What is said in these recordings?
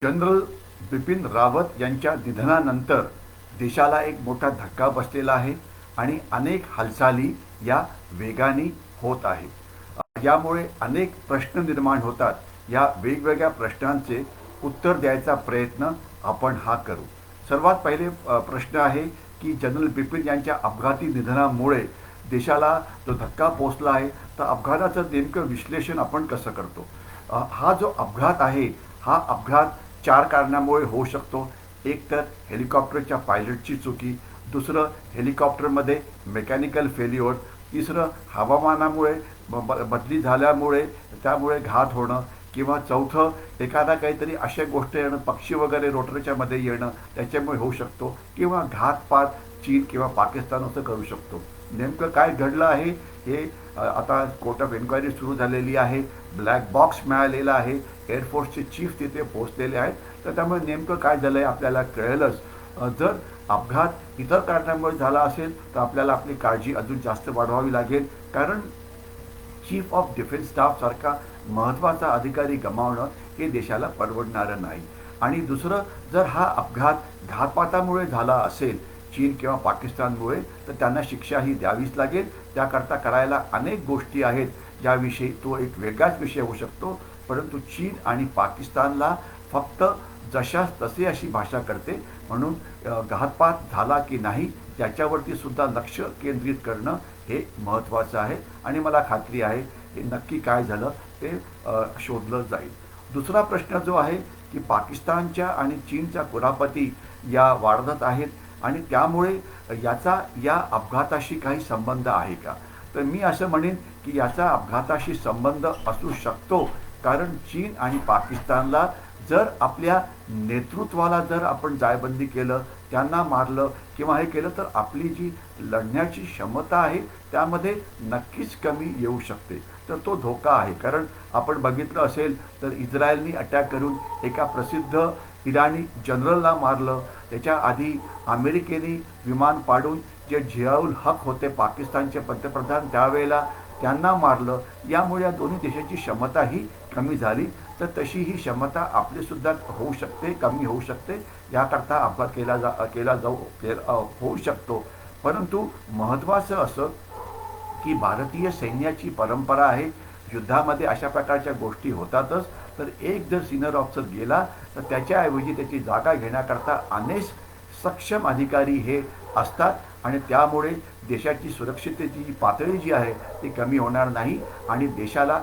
General Bipin Rawat यांच्या निधनानंतर देशाला एक मोठा धक्का बसलेला आहे आणि अनेक हालचाली या वेगाने होत आहेत. यामुळे अनेक प्रश्न निर्माण होतात. या वेगवेगळ्या प्रश्नांचे उत्तर द्यायचा प्रयत्न आपण हा करू. सर्वात पहिले प्रश्न आहे की जनरल बिपिन यांच्या अपघाती निधनामुळे देशाला जो धक्का पोचला आहे तर अपघाताचं नेमकं विश्लेषण आपण कसं करतो. हा जो अपघात आहे हा अपघात 4 कारणामुळे होऊ शकतो. एक तर हेलिकॉप्टरच्या पायलटची चुकी, दुसरं हेलिकॉप्टरमध्ये मेकॅनिकल फेल्युअर, तिसरं हवामानामुळे बदली झाल्यामुळे त्यामुळे घात होणं, किंवा चौथं एखादा काहीतरी अशा गोष्ट येणं, पक्षी वगैरे रोटरच्या मध्ये येणं त्याच्यामुळे होऊ शकतो, किंवा घातपात चीन किंवा पाकिस्तान असं करू शकतो. नेमकं काय घडलं आहे हे आता कोर्ट ऑफ एन्क्वायरी सुरू झालेली आहे. ब्लॅक बॉक्स मिळालेला आहे. एअरफोर्सचे चीफ तिथे पोहोचलेले आहेत. तर त्यामुळे नेमकं काय झालं आहे आपल्याला कळेलच. जर अपघात इतर कारणामुळे झाला असेल तर आपल्याला आपली काळजी अजून जास्त वाढवावी लागेल, कारण चीफ ऑफ डिफेन्स स्टाफ सारखा महत्त्वाचा अधिकारी गमावणं हे देशाला परवडणारं नाही. आणि दुसरं, जर हा अपघात घातपातामुळे झाला असेल चीन किंवा पाकिस्तानमुळे तर त्यांना शिक्षा ही द्यावीच लागेल. त्याकरता करायला अनेक गोष्टी आहेत ज्याविषयी तो एक वेगळाच विषय होऊ शकतो. परंतु चीन आणि पाकिस्तानला फक्त जशास तसे अशी भाषा करते, म्हणून घातपात झाला की नाही याच्यावरती सुद्धा लक्ष केंद्रित करणं हे महत्त्वाचं आहे. आणि मला खात्री आहे हे नक्की काय झालं ते शोधलं जाईल. दुसरा प्रश्न जो आहे की पाकिस्तानच्या आणि चीनच्या कुरापती या वाढत आहेत आणि त्यामुळे याचा या अपघाताशी काही संबंध आहे का. तर मी असं म्हणेन की याचा अपघाताशी संबंध असू शकतो, कारण चीन आणि पाकिस्तानला जर आपल्या नेतृत्वाला जर आपण जायबंदी केलं, त्यांना मारलं किंवा हे केलं तर आपली जी लढण्याची क्षमता आहे त्यामध्ये नक्कीच कमी येऊ शकते. तर तो धोका आहे. कारण आपण बघितलं असेल तर इस्रायलनी अटॅक करून एका प्रसिद्ध इराणी जनरलला मारलं. त्याच्या आधी अमेरिकेने विमान पाडून जे झियाउल हक होते पाकिस्तानचे पंतप्रधान त्यावेळेला त्यांना मारलं. यामुळे या दोन्ही देशाची क्षमता ही कमी झाली. तर तशी ही क्षमता आपलीसुद्धा होऊ शकते, कमी होऊ शकते. याकरता अपघात होऊ शकतो. परंतु महत्त्वाचं असं की भारतीय सैन्याची परंपरा आहे, युद्धामध्ये अशा प्रकारच्या गोष्टी होतातच. तर एक जर सिनियर ऑफिसर गेला तर त्याच्याऐवजी त्याची जागा घेण्याकरता अनेक सक्षम अधिकारी हे असतात आणि त्यामुळे देशाची सुरक्षिततेची पातळी जी आहे ती कमी होणार नाही आणि देशाला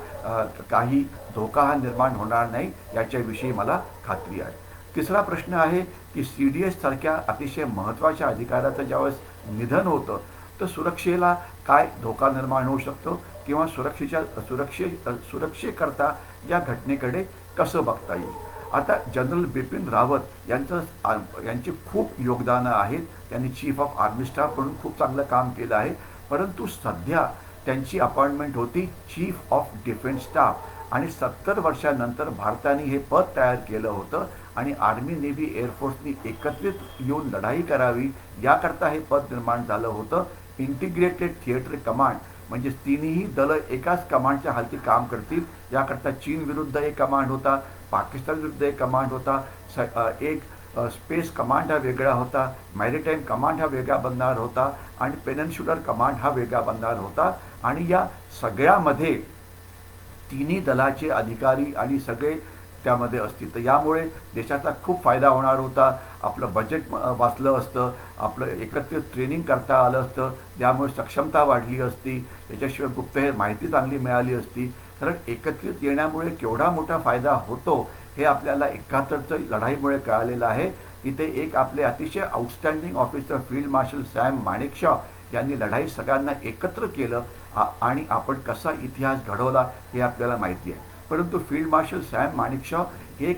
काही धोका हा निर्माण होणार नाही याच्याविषयी मला खात्री आहे. तिसरा प्रश्न आहे की CDS सारख्या अतिशय महत्त्वाच्या अधिकाऱ्याचं ज्यावेळेस निधन होतं तर सुरक्षेला काय धोका निर्माण होऊ शकतो किंवा सुरक्षेकरता या घटनेकडे कसं बघता येईल. आता जनरल बिपिन रावत यांची खूप योगदानं आहेत. त्यांनी चीफ ऑफ आर्मी स्टाफ म्हणून खूप चांगलं काम केलं आहे. परंतु सध्या त्यांची अपॉइंटमेंट होती चीफ ऑफ डिफेन्स स्टाफ आणि 70 वर्षानंतर भारताने हे पद तयार केलं होतं आणि आर्मी, नेव्ही, एअरफोर्सनी एकत्रित येऊन लढाई करावी याकरता हे पद निर्माण झालं होतं. इंटिग्रेटेड थिएटर कमांड म्हणजे तिन्ही दलं एकाच कमांडच्या हाती काम करतील याकरता चीन विरुद्ध एक कमांड होता, पाकिस्तान विरुद्ध एक कमांड होता, एक स्पेस कमांड हा वेगळा होता, मॅरिटाईम कमांड हा वेगळा बनणार होता आणि पेनिन्सुलर कमांड हा वेगळा बनणार होता. आणि या सगळ्यामध्ये तिन्ही दलाचे अधिकारी आणि सगळे त्यामध्ये असतील. तर यामुळे देशाचा खूप फायदा होणार होता. आपलं बजेट वाचलं असतं, आपलं एकत्रित ट्रेनिंग करता आलं असतं, त्यामुळे सक्षमता वाढली असती, त्याच्याशिवाय गुप्तहेर माहिती चांगली मिळाली असती. कारण एकत्रित येण्यामुळे केवढा मोठा फायदा होतो हे आपल्याला 71च्या लढाईमुळे कळालेलं आहे. इथे एक आपले अतिशय outstanding officer field marshal Sam Manekshaw यांनी लढाई सगळ्यांना एकत्र केलं आणि आपण कसा इतिहास घडवला हे आपल्याला माहिती आहे. परंतु फील्ड मार्शल सॅम माणेकशॉ हे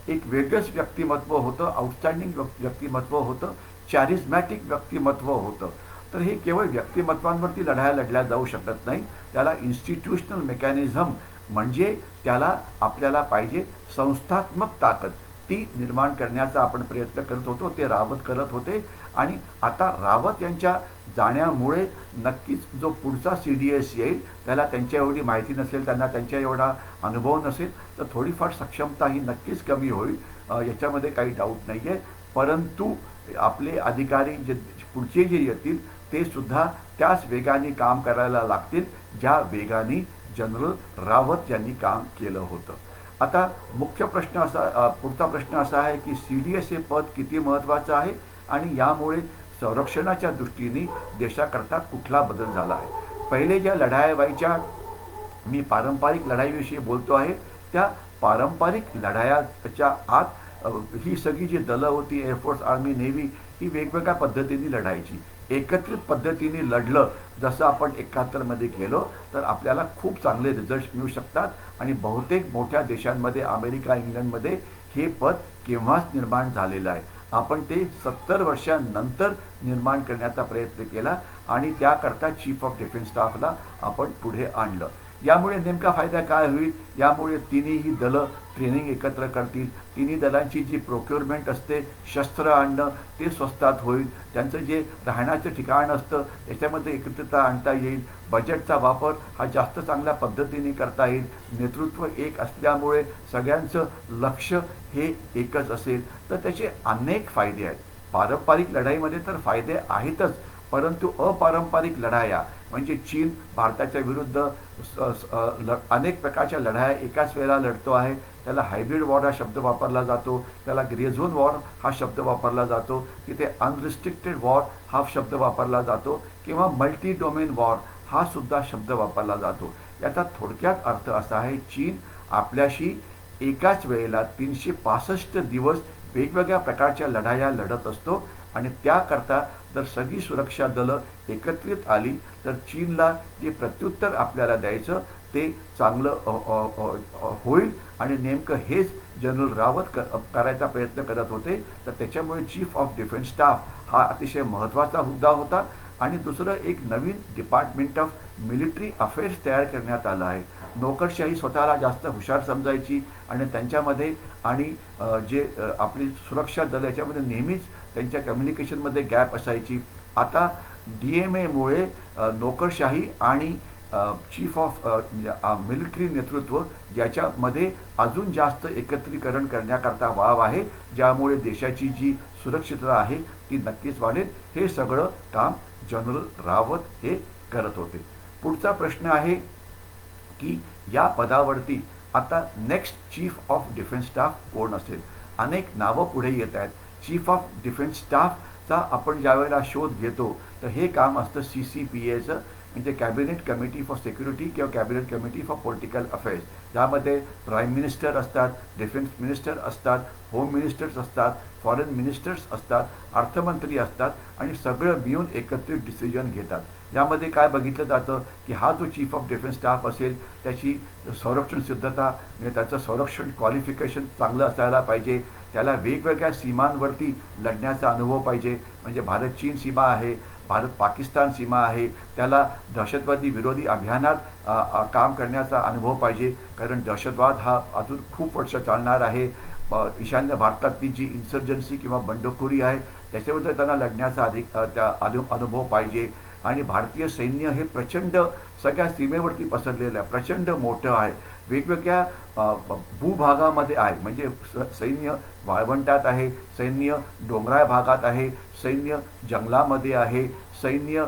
एक वेगळंच व्यक्तिमत्व होतं, आउटस्टँडिंग व्यक्तिमत्व होतं, चॅरिझमॅटिक व्यक्तिमत्व होतं. तर हे केवळ व्यक्तिमत्वांवरती लढाया लढल्या जाऊ शकत नाही. त्याला इन्स्टिट्यूशनल मेकॅनिझम म्हणजे त्याला आपल्याला पाहिजे संस्थात्मक ताकद ती निर्माण करण्याचा आपण प्रयत्न करत होतो. ते रावत करत होते आणि आता रावत यांच्या जाण्यामुळे नक्कीच जो पुढचा CDS येईल त्याला त्यांच्या एवढी माहिती नसेल, त्यांना त्यांच्या एवढा अनुभव नसेल, तर थोडीफार सक्षमता ही नक्कीच कमी होईल. याच्यामध्ये काही डाऊट नाही आहे. परंतु आपले अधिकारी जे पुढचे जे येतील ते सुद्धा त्याच वेगाने काम करायला लागतील ज्या वेगाने जनरल रावत यांनी काम केलं होतं. आता मुख्य प्रश्न असा पुढचा प्रश्न असा आहे की CDS हे पद किती महत्त्वाचं आहे आणि यामुळे संरक्षणाच्या दृष्टीने देशाकरता कुठला बदल झाला आहे. पहिले ज्या लढाया व्हायच्या, मी पारंपरिक लढाईविषयी बोलतो आहे, त्या पारंपरिक लढायाच्या आत ही सगळी जी दलं होती, एअरफोर्स, आर्मी, नेव्ही, ही वेगवेगळ्या पद्धतीने लढायची. एकत्रित पद्धतीने लढलं जसं आपण 71मध्ये केलं तर आपल्याला खूप चांगले रिझल्ट मिळू शकतात आणि बहुतेक मोठ्या देशांमध्ये, अमेरिका, इंग्लंडमध्ये हे पद केव्हाच निर्माण झालेलं आहे. आपण ते 70 वर्षांनंतर निर्माण करण्याचा प्रयत्न केला आणि त्याकरता चीफ ऑफ डिफेन्स स्टाफला आपण पुढे आणलं. यामुळे नेमका फायदा काय होईल? यामुळे तिन्ही दलं ट्रेनिंग एकत्र करतील. तिन्ही दलांची जी प्रोक्युरमेंट असते, शस्त्र आणणं, ते स्वस्तात होईल. त्यांचं जे राहण्याचं ठिकाण असतं त्याच्यामध्ये एकत्रितता आणता येईल. बजेटचा वापर हा जास्त चांगल्या पद्धतीने करता येईल. नेतृत्व एक असल्यामुळे सगळ्यांचं लक्ष हे एकच असेल. तर त्याचे अनेक फायदे आहेत. पारंपरिक लढाईमध्ये तर फायदे आहेतच, परंतु अपारंपरिक लढाया म्हणजे चीन भारताच्या विरुद्ध अनेक प्रकारच्या लढाया एकाच वेळेला लढतो आहे. त्याला हायब्रिड वॉर हा शब्द वापरला जातो, त्याला ग्रे झोन वॉर हा शब्द वापरला जातो, तिथे अनरिस्ट्रिक्टेड वॉर हा शब्द वापरला जातो किंवा मल्टी डोमेन वॉर हा सुद्धा शब्द वापरला जातो. याचा थोडक्यात अर्थ असा आहे, चीन आपल्याशी एकाच वेळेला 365 दिवस वेगवेगळ्या प्रकारच्या लढाया लढत असतो आणि त्याकरता जर सगळी सुरक्षा दलं एकत्रित आली तर चीनला जे प्रत्युत्तर आपल्याला द्यायचं ते चांगलं होईल. आणि नेमकं हेच जनरल रावत करायचा प्रयत्न करत होते. तर त्याच्यामुळे चीफ ऑफ डिफेन्स स्टाफ हा अतिशय महत्त्वाचा हुद्दा होता. आणि दुसरं, एक नवीन डिपार्टमेंट ऑफ मिलिटरी अफेअर्स तयार करण्यात आलं आहे. नोकरशाही स्वतःला जास्त हुशार समजायची आणि त्यांच्यामध्ये आणि जे आपली सुरक्षा दल याच्यामध्ये नेहमीच त्यांच्या कम्युनिकेशनमध्ये गॅप असायची. आता DMAमुळे नोकरशाही आणि चीफ ऑफ मिलिटरी नेतृत्व याच्यामध्ये अजून जास्त एकत्रीकरण करण्याकरता वाव आहे, ज्यामुळे देशाची जी सुरक्षितता आहे ती नक्कीच वाढेल. हे सगळं काम जनरल रावत हे करत होते. पुढचा प्रश्न आहे की या पदावरती आता next chief of defence staff कोण असेल? अनेक नावं पुढे येत आहेत. चीफ ऑफ डिफेन्स स्टाफचा आपण ज्या वेळेला शोध घेतो तर हे काम असतं CCPAचं, म्हणजे कॅबिनेट कमिटी फॉर सिक्युरिटी किंवा cabinet committee for political affairs. ज्यामध्ये प्राईम मिनिस्टर असतात, डिफेन्स मिनिस्टर असतात, होम मिनिस्टर्स असतात, फॉरेन मिनिस्टर्स असतात, अर्थमंत्री असतात आणि सगळं मिळून एकत्रित डिसिजन घेतात. यामध्ये काय बघितलं जातं की हा जो चीफ ऑफ डिफेन्स स्टाफ असेल त्याची संरक्षण सिद्धता म्हणजे त्याचं संरक्षण क्वालिफिकेशन चांगलं असायला पाहिजे. त्याला वेगवेगळ्या सीमांवरती लढण्याचा अनुभव पाहिजे. म्हणजे भारत चीन सीमा आहे, भारत पाकिस्तान सीमा आहे, त्याला दहशतवादी विरोधी अभियानात काम करण्याचा अनुभव पाहिजे. कारण दहशतवाद हा अजून खूप वर्ष चालणार आहे. ईशान्य भारतातली जी इन्सर्जन्सी किंवा बंडखोरी आहे त्याच्याबद्दल त्यांना लढण्याचा अनुभव पाहिजे. आणि भारतीय सैन्य हे प्रचंड सगळ्या सीमेवरती पसरलेलं आहे, प्रचंड मोठं आहे, वेगवेगळ्या भूभागामध्ये आहे. म्हणजे सैन्य वाळवंटात आहे, सैन्य डोंगराळ भागात आहे, सैन्य जंगलामध्ये आहे, सैन्य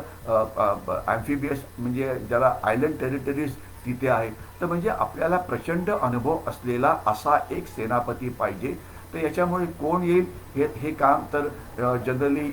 ॲम्फिबियस म्हणजे ज्याला आयलंड टेरिटरीज तिथे आहे. तर म्हणजे आपल्याला प्रचंड अनुभव असलेला असा एक सेनापती पाहिजे. तर याच्यामुळे कोण येईल हे काम तर जनरली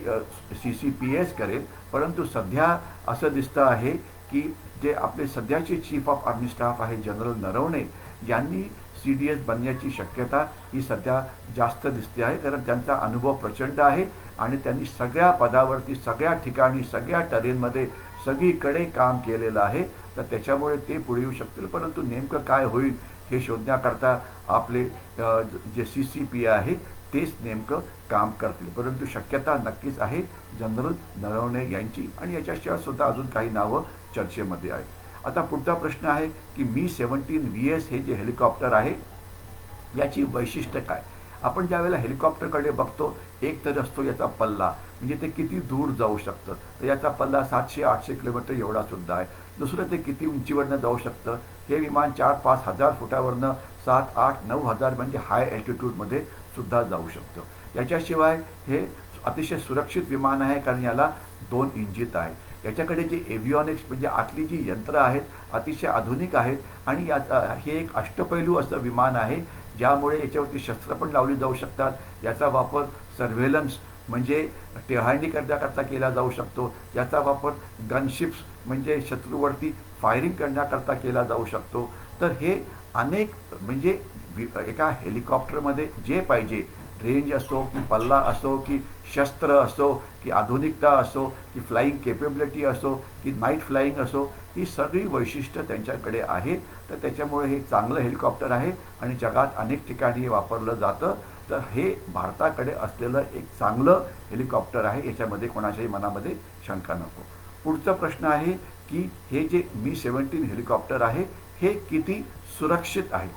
CCPAच करेल. परंतु सध्या असं दिसतं आहे की जे आपले सध्याचे चीफ ऑफ आर्मी स्टाफ आहे जनरल नरवणे यांनी CDS बनण्याची शक्यता ही सध्या जास्त दिसते आहे. कारण त्यांचा अनुभव प्रचंड आहे आणि त्यांनी सगळ्या पदावरती, सगळ्या ठिकाणी, सगळ्या टरेनमध्ये सगळीकडे काम केलेलं आहे. तर त्याच्यामुळे ते पुढे येऊ शकतील. परंतु नेमकं काय होईल हे शोधण्याकरता आपले जे CCPA आहे तेच नेमकं काम करतील. परंतु शक्यता नक्कीच आहे जनरल नरवणे यांची. आणि याच्याशिवाय सुद्धा अजून काही नावं चर्चेमध्ये आहेत. आता पुढचा प्रश्न आहे की Mi-17 VS हे जे हेलिकॉप्टर आहे याची वैशिष्ट्य काय? आपण ज्यावेळेला हेलिकॉप्टरकडे बघतो एक तर असतो याचा पल्ला, म्हणजे ते किती दूर जाऊ शकतं. तर याचा पल्ला 700-800 किलोमीटर एवढा सुद्धा आहे. दुसरं, ते किती उंचीवरनं जाऊ शकतं. हे विमान 4-5 हजार फुटावरनं 7-8-9 हजार म्हणजे हाय ॲल्टिट्यूडमध्ये सुद्धा जाऊ शकतं। याच्याशिवाय हे अतिशय सुरक्षित विमान आहे, कारण याला 2 इंजिन आहेत। याच्याकडे जे एव्हिओनिक्स म्हणजे आतली जी यंत्र आहेत अतिशय आधुनिक आहेत, आणि हे एक अष्टपैलू असं विमान आहे, ज्यामुळे याच्यावरती शस्त्र पण लावली जाऊ शकतात। याचा वापर सर्व्हेलन्स म्हणजे टेहाळणी करण्याकरता केला जाऊ शकतो। याचा वापर गनशिप्स म्हणजे शत्रूवरती फायरिंग करण्याकरता केला जाऊ शकतो। तर हे अनेक म्हणजे एका हेलिकॉप्टरमध्ये जे पाहिजे, रेंज असो की पल्ला असो की शस्त्र असो की आधुनिकता असो की फ्लाईंग केपेबिलिटी असो की नाईट फ्लाईंग असो, ही सगळी वैशिष्ट्य त्यांच्याकडे आहे। तर त्याच्यामुळे हे चांगलं हेलिकॉप्टर आहे आणि जगात अनेक ठिकाणी हे वापरलं जातं। तर हे भारताकडे असलेलं एक चांगलं हेलिकॉप्टर आहे, याच्यामध्ये कोणाच्याही मनामध्ये शंका नको। पुढचा प्रश्न आहे की हे जे मी-17 हेलिकॉप्टर आहे हे किती सुरक्षित आहे।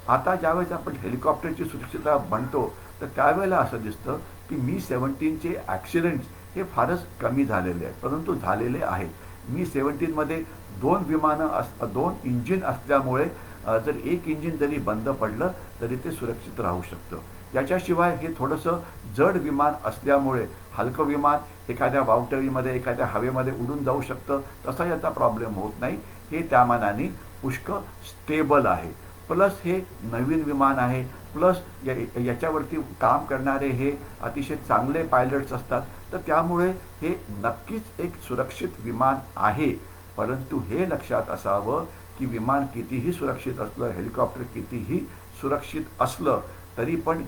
आता ज्यावेळेस आपण हेलिकॉप्टरची सुरक्षितता म्हणतो तर त्यावेळेला असं दिसतं की मी-17चे ॲक्सिडेंट्स हे फारच कमी झालेले आहेत, परंतु झालेले आहेत। मी-17मध्ये 2 विमानं 2 इंजिन असल्यामुळे जर एक इंजिन जरी बंद पडलं तरी ते सुरक्षित राहू शकतं। याच्याशिवाय हे थोडंसं जड विमान असल्यामुळे हलकं विमान एखाद्या वावटळीमध्ये एखाद्या हवेमध्ये उडून जाऊ शकतं, तसा याचा प्रॉब्लेम होत नाही। हे त्या मानाने पुष्कळ स्टेबल आहे। प्लस हे नवीन विमान आहे, प्लस याच्यावरती काम करणारे हे अतिशय चांगले पायलट्स असतात। तर त्यामुळे हे नक्कीच एक सुरक्षित विमान आहे। परंतु हे लक्षात असावं की विमान कितीही सुरक्षित असलं, हेलिकॉप्टर कितीही सुरक्षित असलं तरी पण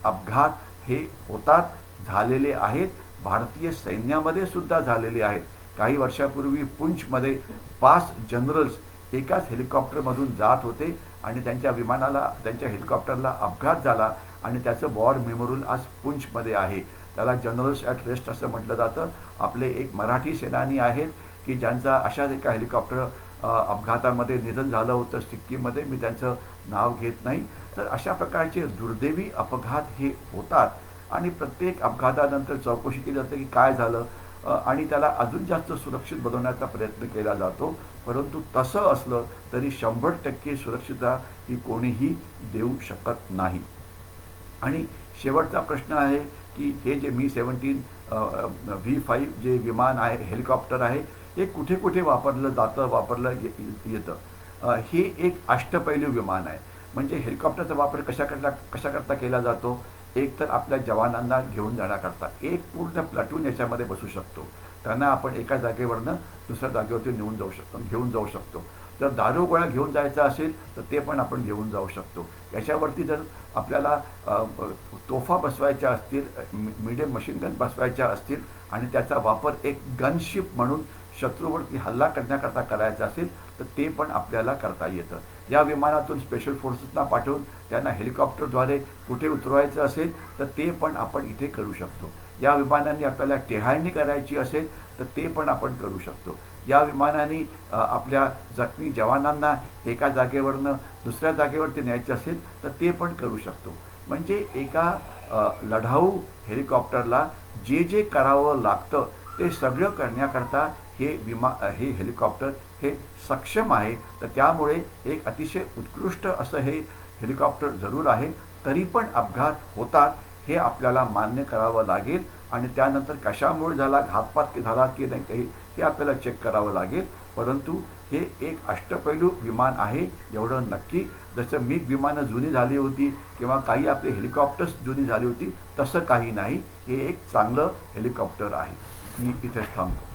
अपघात हे होतात, झालेले आहेत। भारतीय सैन्यामध्ये सुद्धा झालेले आहेत। काही वर्षापूर्वी पुंछमध्ये 5 जनरल्स एकाच हेलिकॉप्टरमधून जात होते आणि त्यांच्या हेलिकॉप्टरला अपघात झाला आणि त्याचं वॉर मेमोरियल आज पुंछमध्ये आहे। त्याला जनरल्स ॲट रेस्ट असं म्हटलं जातं। आपले एक मराठी सेनानी आहेत की ज्यांचा अशाच एका हेलिकॉप्टर अपघातामध्ये निधन झालं होतं सिक्कीममध्ये, मी त्यांचं नाव घेत नाही। तर अशा प्रकारचे दुर्दैवी अपघात हे होतात आणि प्रत्येक अपघातानंतर चौकशी केली जाते की काय झालं, आणि त्याला अजून जास्त सुरक्षित बनवण्याचा प्रयत्न केला जातो। परंतु तसं असलं तरी 100% सुरक्षितता ही कोणीही देऊ शकत नाही। आणि शेवटचा प्रश्न आहे की हे जे मी-17 V5 जे विमान आहे, हेलिकॉप्टर आहे, हे कुठे कुठे वापरलं येतं। हे एक अष्टपैलू विमान आहे। म्हणजे हेलिकॉप्टरचा वापर कशाकरता केला जातो, एक तर आपल्या जवानांना घेऊन जाण्याकरता एक पूर्ण प्लाटून याच्यामध्ये बसू शकतो। त्यांना आपण एका जागेवरनं दुसऱ्या जागेवरती घेऊन जाऊ शकतो। जर दारूगोळा घेऊन जायचा असेल तर ते पण आपण घेऊन जाऊ शकतो। याच्यावरती जर आपल्याला तोफा बसवायच्या असतील, मीडियम मशीन गन बसवायच्या असतील आणि त्याचा वापर एक गनशिप म्हणून शत्रूवरती हल्ला करण्याकरता करायचा असेल तर ते पण आपल्याला करता येतं। या विमानातून स्पेशल फोर्सेसना पाठवून त्यांना हेलिकॉप्टरद्वारे कुठे उतरवायचं असेल तर ते पण आपण इथे करू शकतो। या विमानांनी आपल्याला टेहाळणी करायची असेल तर ते पण आपण करू शकतो। या विमानांनी आपल्या जखमी जवानांना एका जागेवरनं दुसऱ्या जागेवरती न्यायचे असेल तर ते पण करू शकतो। म्हणजे एका लढाऊ हेलिकॉप्टरला जे जे करावं लागतं ते सगळं करण्याकरता हे हेलिकॉप्टर हे सक्षम आहे। तर त्यामुळे एक अतिशय उत्कृष्ट असं हे हेलिकॉप्टर जरूर आहे। तरी पण अपघात होतात, हे आपल्याला मान्य करावं लागेल आणि त्यानंतर कशामुळे झाला, घातपात झाला की नाही हे आपल्याला चेक करावं लागेल। परंतु हे एक अष्टपैलू विमान आहे एवढं नक्की। जसं मिग विमानं जुनी झाली होती किंवा काही आपले हेलिकॉप्टर्स जुनी झाली होती तसं काही नाही, हे एक चांगलं हेलिकॉप्टर आहे। मी इथेच थांबतो।